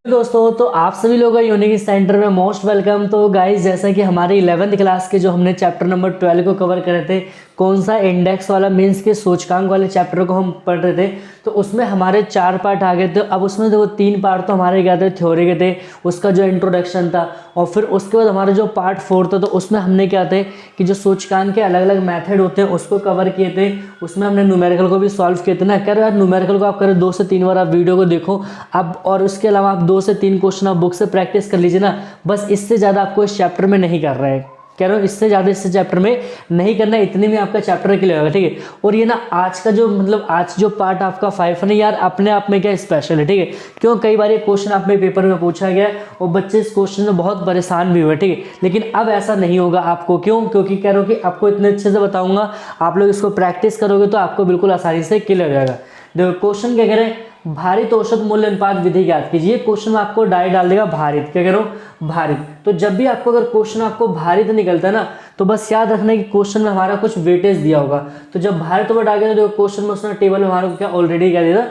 दोस्तों, तो आप सभी लोगों का यूनिक सेंटर में मोस्ट वेलकम। तो गाइस, जैसा कि हमारे 11th क्लास के जो हमने चैप्टर नंबर 12 को कवर करे थे, कौन सा इंडेक्स वाला मीन्स के सूचकांक वाले चैप्टर को हम पढ़ रहे थे, तो उसमें हमारे 4 पार्ट आ गए थे। अब उसमें देखो 3 पार्ट तो हमारे क्या थे, थ्योरी के थे, उसका जो इंट्रोडक्शन था, और फिर उसके बाद हमारे जो पार्ट 4 था, तो उसमें हमने क्या थे कि जो सूचकांक के अलग अलग मेथड होते हैं उसको कवर किए थे। उसमें हमने न्यूमेरिकल को भी सॉल्व किए थे ना। कह रहे यार न्यूमेरिकल को आप करें 2 से 3 बार आप वीडियो को देखो अब, और उसके अलावा आप 2 से 3 क्वेश्चन आप बुक से प्रैक्टिस कर लीजिए ना। बस इससे ज़्यादा आपको इस चैप्टर में नहीं कर रहा है, कह रहा हूँ इससे ज़्यादा इस चैप्टर में नहीं करना है, इतने में आपका चैप्टर क्लियर होगा। ठीक है, और ये ना आज का जो आज जो पार्ट आपका 5 है ना यार, अपने आप में क्या स्पेशल है। ठीक है, क्यों कई बार ये क्वेश्चन आप में पेपर में पूछा गया और बच्चे इस क्वेश्चन में बहुत परेशान भी हुए। ठीक है, लेकिन अब ऐसा नहीं होगा आपको। क्यों? क्योंकि कह रहा हूँ कि आपको इतने अच्छे से बताऊंगा, आप लोग इसको प्रैक्टिस करोगे तो आपको बिल्कुल आसानी से क्लियर हो जाएगा। देखो क्वेश्चन क्या कह रहे हैं, भारित औसत मूल्य अनुपात विधि ज्ञात कीजिए। क्वेश्चन में आपको डाल देगा भारित, क्या कह रहा हूँ भारित। तो जब भी आपको अगर क्वेश्चन आपको भारित निकलता है ना, तो बस याद रखना कि क्वेश्चन में हमारा कुछ वेटेज दिया होगा। तो जब भारित वर्ड आ गया तो क्वेश्चन में उसने टेबल में हमारा क्या ऑलरेडी क्या दिया,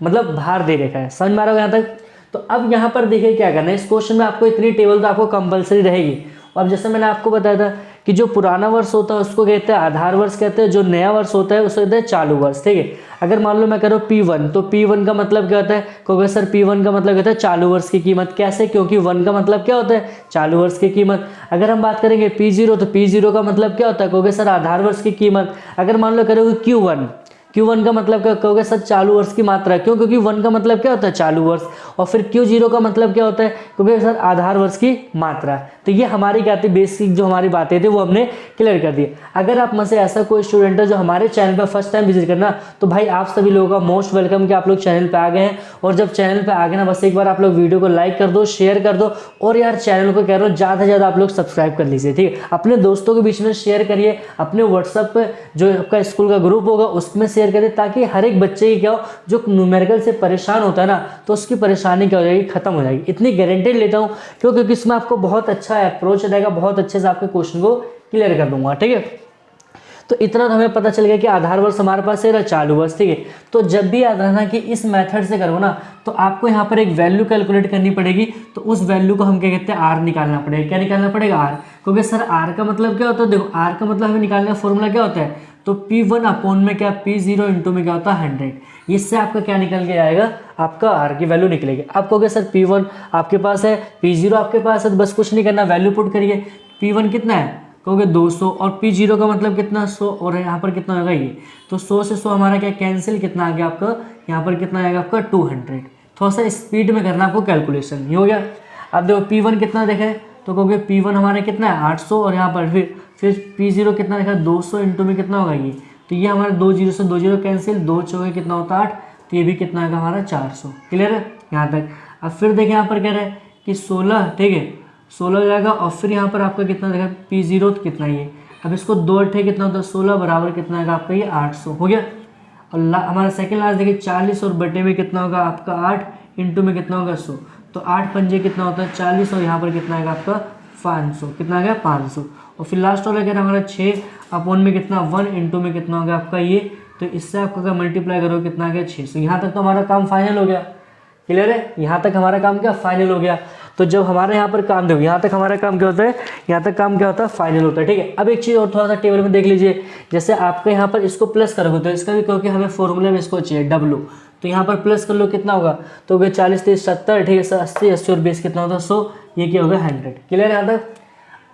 मतलब भार दे रखा है। समझ में आ रहा होगा यहाँ तक? तो अब यहाँ पर देखिए क्या करना है, इस क्वेश्चन में आपको इतनी टेबल तो आपको कंपलसरी रहेगी। अब जैसे मैंने आपको बताया था कि जो पुराना वर्ष होता है उसको कहते हैं आधार वर्ष कहते हैं, जो नया वर्ष होता है उसको कहते हैं चालू वर्ष। ठीक है, अगर मान लो मैं कह रहा हूँ P1, तो P1 का मतलब क्या होता है, क्योंकि सर P1 का मतलब कहता है चालू वर्ष की कीमत। कैसे? क्योंकि 1 का मतलब क्या होता है, चालू वर्ष की कीमत। अगर हम बात करेंगे P0, तो P0 का मतलब क्या होता है, क्योंकि सर आधार वर्ष की कीमत। अगर मान लो करोगे Q1 का मतलब क्या कहोगे, सर चालू वर्ष की मात्रा। क्यों? क्योंकि 1 का मतलब क्या होता है, चालू वर्ष। और फिर Q0 का मतलब क्या होता है, क्योंकि सर आधार वर्ष की मात्रा। तो ये हमारी क्या थी, बेसिक जो हमारी बातें थी वो हमने क्लियर कर दी। अगर आप में से ऐसा कोई स्टूडेंट है जो हमारे चैनल पर फर्स्ट टाइम विजिट करना, तो भाई आप सभी लोगों का मोस्ट वेलकम कि आप लोग चैनल पर आ गए हैं। और जब चैनल पर आ गए ना, बस एक बार आप लोग वीडियो को लाइक कर दो, शेयर कर दो, और यार चैनल को कह रहा हूँ ज़्यादा से ज़्यादा आप लोग सब्सक्राइब कर लीजिए। ठीक है, अपने दोस्तों के बीच में शेयर करिए, अपने व्हाट्सएप पर जो आपका स्कूल का ग्रुप होगा उसमें शेयर करिए, ताकि हर एक बच्चे की क्या हो, जो न्यूमेरिकल से परेशान होता है ना, तो उसकी परेशानी क्या हो जाएगी, खत्म हो जाएगी। इतनी गारंटी लेता हूँ, क्योंकि इसमें आपको बहुत अच्छा अप्रोच रहेगा, बहुत अच्छे से आपके क्वेश्चन को क्लियर कर दूंगा। ठीक है, तो इतना तो हमें पता चल गया कि आधार वर्ष हमारे पास है, चालू वर्ष। ठीक है, तो जब भी याद रखना कि इस मेथड से करो ना, तो आपको यहाँ पर एक वैल्यू कैलकुलेट करनी पड़ेगी। तो उस वैल्यू को हम क्या कहते हैं, आर निकालना पड़ेगा। क्या निकालना पड़ेगा, आर। क्योंकि सर आर का मतलब क्या होता है, देखो आर का मतलब हमें निकालने का फॉर्मूला क्या होता है, तो P1 अपॉन में क्या, P0 इंटू में क्या होता है 100। इससे आपका क्या निकल के आएगा, आपका आर की वैल्यू निकलेगी। आप कहोगे सर P1 आपके पास है, P0 आपके पास है, तो बस कुछ नहीं करना, वैल्यू पुट करिए। P1 कितना है, कहोगे 200, और P0 का मतलब कितना, 100, और यहाँ पर कितना होगा ये, तो 100 से 100 हमारा क्या कैंसिल, कितना आ गया आपका, यहाँ पर कितना आएगा आपका 200। थोड़ा सा स्पीड में करना आपको कैलकुलेशन, ये हो गया। अब देखो P1 कितना देखें, तो कहोगे P1 हमारा कितना है 800, और यहाँ पर फिर P0 कितना देखा 200 इंटू में कितना होगा ये, तो ये हमारा 2 जीरो से 2 जीरो कैंसिल, 2 चौके कितना होता है 8, तो ये भी कितना आएगा हमारा 400। क्लियर है यहाँ तक? अब फिर देखिए यहाँ पर कह रहे हैं कि 16, ठीक है 16 हो जाएगा, और फिर यहाँ पर आपका कितना देखा P0 तो कितना ये, अब इसको 2 अट्ठे कितना होता है 16 बराबर कितना आएगा आपका ये 800 हो गया। और हमारा सेकंड लास्ट देखिए 40 और बटे में कितना होगा आपका 8 इंटू में कितना होगा 100, तो 8 पंजे कितना होता है 40, और यहाँ पर कितना आएगा आपका 500, कितना आ गया 500। और फिर लास्ट वाला क्या हमारा 6 अपॉन में कितना 1 इंटू में कितना होगा आपका ये, तो इससे आपको अगर मल्टीप्लाई करो कितना आ गया 600। यहाँ तक तो हमारा काम फाइनल हो गया। क्लियर है? यहाँ तक हमारा काम क्या फाइनल हो गया। तो जब हमारे यहाँ पर काम देखो, यहाँ तक हमारा काम क्या होता है, यहाँ तक काम क्या होता है, फाइनल होता है। ठीक है, अब एक चीज़ और थोड़ा सा टेबल में देख लीजिए, जैसे आपके यहाँ पर इसको प्लस करोगे तो इसका भी, क्योंकि हमें फॉर्मूले में इसको चाहिए W, तो यहाँ पर प्लस कर लो कितना होगा, तो 40 30 70, ठीक है 80 80 और 20 कितना होता है 100, ये क्या होगा 100। क्लियर है यहाँ तक?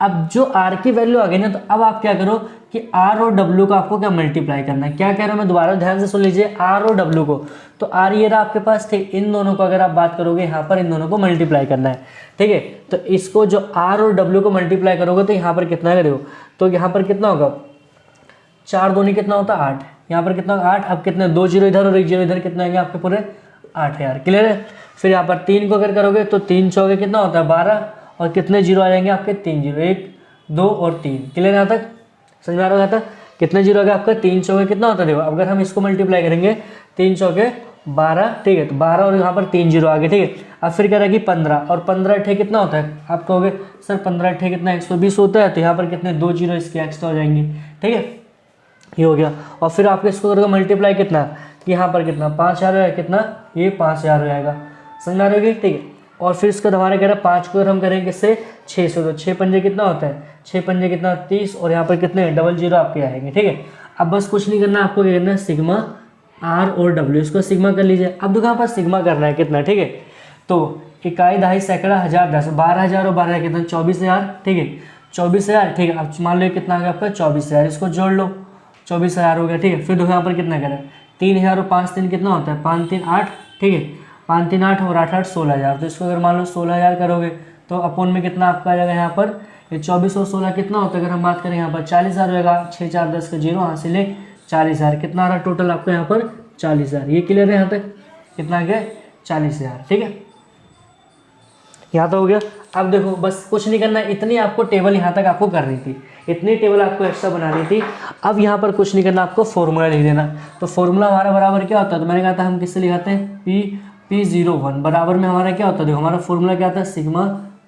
अब जो R की वैल्यू आ गई ना, तो अब आप क्या करो कि R और W को आपको क्या मल्टीप्लाई करना है। क्या कह रहा हूँ मैं, दोबारा ध्यान से सुन लीजिए, R और W को, तो R ये रहा आपके पास, ठीक, इन दोनों को अगर आप बात करोगे यहाँ पर इन दोनों को मल्टीप्लाई करना है। ठीक है, तो इसको जो R और W को मल्टीप्लाई करोगे तो यहाँ पर कितना है देखो, तो यहाँ पर कितना होगा 4 दूनी कितना होता है 8, यहाँ पर कितना 8, अब कितने 2 जीरो इधर और 1 जीरो इधर, कितना आएंगे आपके पूरे 8 यार। क्लियर है? फिर यहाँ पर 3 को अगर करोगे तो 3 चौके कितना होता है 12, और कितने जीरो आ जाएंगे आपके 3 जीरो, 1 2 और 3। क्लियर यहाँ तक? समझ में आ रहा था? कितने जीरो आ गया आपका 3 चौके कितना होता है देखो, अगर हम इसको मल्टीप्लाई करेंगे 3 चौके 12, ठीक है, तो 12 और यहाँ पर 3 जीरो आ गए। ठीक है, अब फिर कह रहा है कि 15, और 15 अट्ठे कितना होता है, आप कहोगे सर 15 अट्ठे कितना 120 होता है, तो यहाँ पर कितने 2 जीरो इसके एक्स्ट्रा हो जाएंगे। ठीक है, ये हो गया। और फिर आपके इसको करोगे मल्टीप्लाई कितना, यहाँ पर कितना 5000 है, कितना ये 5000 हो जाएगा। समझ आ रही होगी? ठीक है, और फिर इसका हमारा कह रहा है 5 को अगर हम करेंगे किससे 6 से, तो 6 पंजे कितना होता है, 6 पंजे कितना 30, और यहाँ पर कितने 00 आपके आएंगे। ठीक है, अब बस कुछ नहीं करना आपको, क्या करना है सिग्मा आर और डब्ल्यू, इसको सिग्मा कर लीजिए। अब देखो यहाँ पर सिग्मा करना है कितना, ठीक है, तो इकाई दहाई सैकड़ा हज़ार 10, 12,000 और 12 कितना 24,000। ठीक है, 24,000। ठीक है, अब मान लो कितना आ गया आपका 24,000, इसको जोड़ लो, 24,000 हो गया। ठीक है, फिर देखो यहाँ पर कितना करें 3,000 और 5 3 कितना होता है 5 3 8। ठीक है, 5 3 8 और 8 8 16,000, तो इसको अगर मान लो 16,000 करोगे तो अपोन में कितना आपका आ जाएगा यहाँ पर, ये 24 और 16 कितना होता है, अगर हम बात करें यहाँ पर 40,000 होगा, 6 4 10 का 0 यहाँ से ले 40,000, कितना आ रहा टोटल आपको यहाँ पर 40,000। ये क्लियर है यहाँ तक, कितना आ गया 40,000। ठीक है, यहाँ तो हो गया। अब देखो बस कुछ नहीं करना, इतनी आपको टेबल यहाँ तक आपको करनी थी, इतनी टेबल आपको एक्स्ट्रा बनानी थी। अब यहाँ पर कुछ नहीं करना, आपको फॉर्मूला लिख देना। तो फॉर्मूला हमारा बराबर क्या होता है, तो मैंने कहा था हम किससे लिखाते हैं P01 बराबर में हमारा क्या होता है, देखो हमारा फॉर्मूला क्या था है सिग्मा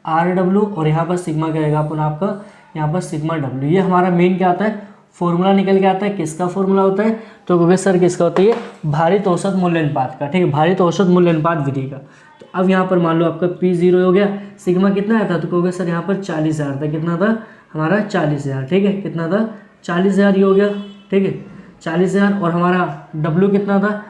RW, और यहाँ पर सिग्मा क्या आएगा अपन आपका यहाँ पर सिग्मा W। ये हमारा मेन क्या आता है फॉर्मूला निकल के आता है, किसका फॉर्मूला होता है, तो क्योंकि सर किसका होता है ये भारित औसत मूल्य अनुपात का। ठीक है, भारित औसत मूल्य अनुपात विधि का। तो अब यहाँ पर मान लो आपका P0 हो गया, सिग्मा कितना आया था, तो कहोगे सर यहाँ पर 40,000 था, कितना था हमारा 40,000। ठीक है, कितना था 40,000 ये हो गया। ठीक है, 40,000, और हमारा W कितना था,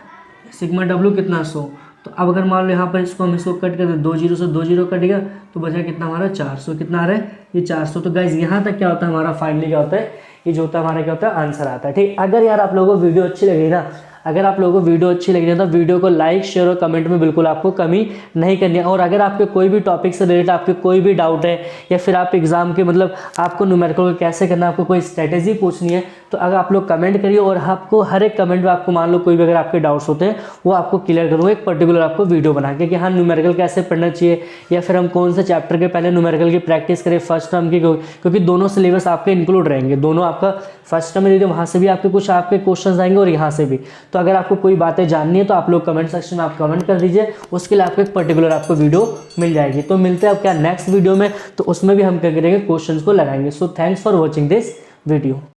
सिग्मा W कितना 100। तो अब अगर मान लो यहाँ पर इसको हम इसको कट कर दें, 2 0 से 2 0 कट गया, तो बचा कितना हमारा 400, कितना आ रहा है ये 400। तो गाइज यहाँ तक क्या होता है हमारा फाइनली क्या होता है, ये जो होता है हमारा क्या होता है आंसर आता है। ठीक, अगर यार आप लोगों को वीडियो अच्छी लगी ना, अगर आप लोगों को वीडियो अच्छी लगी है तो वीडियो को लाइक शेयर और कमेंट में बिल्कुल आपको कमी नहीं करनी है। और अगर आपके कोई भी टॉपिक से रिलेटेड आपके कोई भी डाउट है, या फिर आप एग्जाम के मतलब आपको न्यूमेरिकल को कैसे करना है, आपको कोई स्ट्रेटेजी पूछनी है, तो अगर आप लोग कमेंट करिए, और आपको हर एक कमेंट में आपको मान लो कोई भी अगर आपके डाउट्स होते हैं वो आपको क्लियर करूँगा एक पर्टिकुलर आपको वीडियो बना के, कि हाँ न्यूमेरिकल कैसे पढ़ना चाहिए, या फिर हम कौन से चैप्टर के पहले न्यूमेरिकल की प्रैक्टिस करें फर्स्ट टर्म की, क्योंकि दोनों सिलेबस आपके इंक्लूड रहेंगे, दोनों आपका फर्स्ट टर्म में वहाँ से भी आपके कुछ आपके क्वेश्चन आएंगे और यहाँ से भी। तो अगर आपको कोई बातें जाननी है तो आप लोग कमेंट सेक्शन में आप कमेंट कर दीजिए, उसके लिए आपको एक पर्टिकुलर आपको वीडियो मिल जाएगी। तो मिलते हैं अब क्या नेक्स्ट वीडियो में, तो उसमें भी हम क्या करेंगे क्वेश्चंस को लगाएंगे। So thanks for watching this video.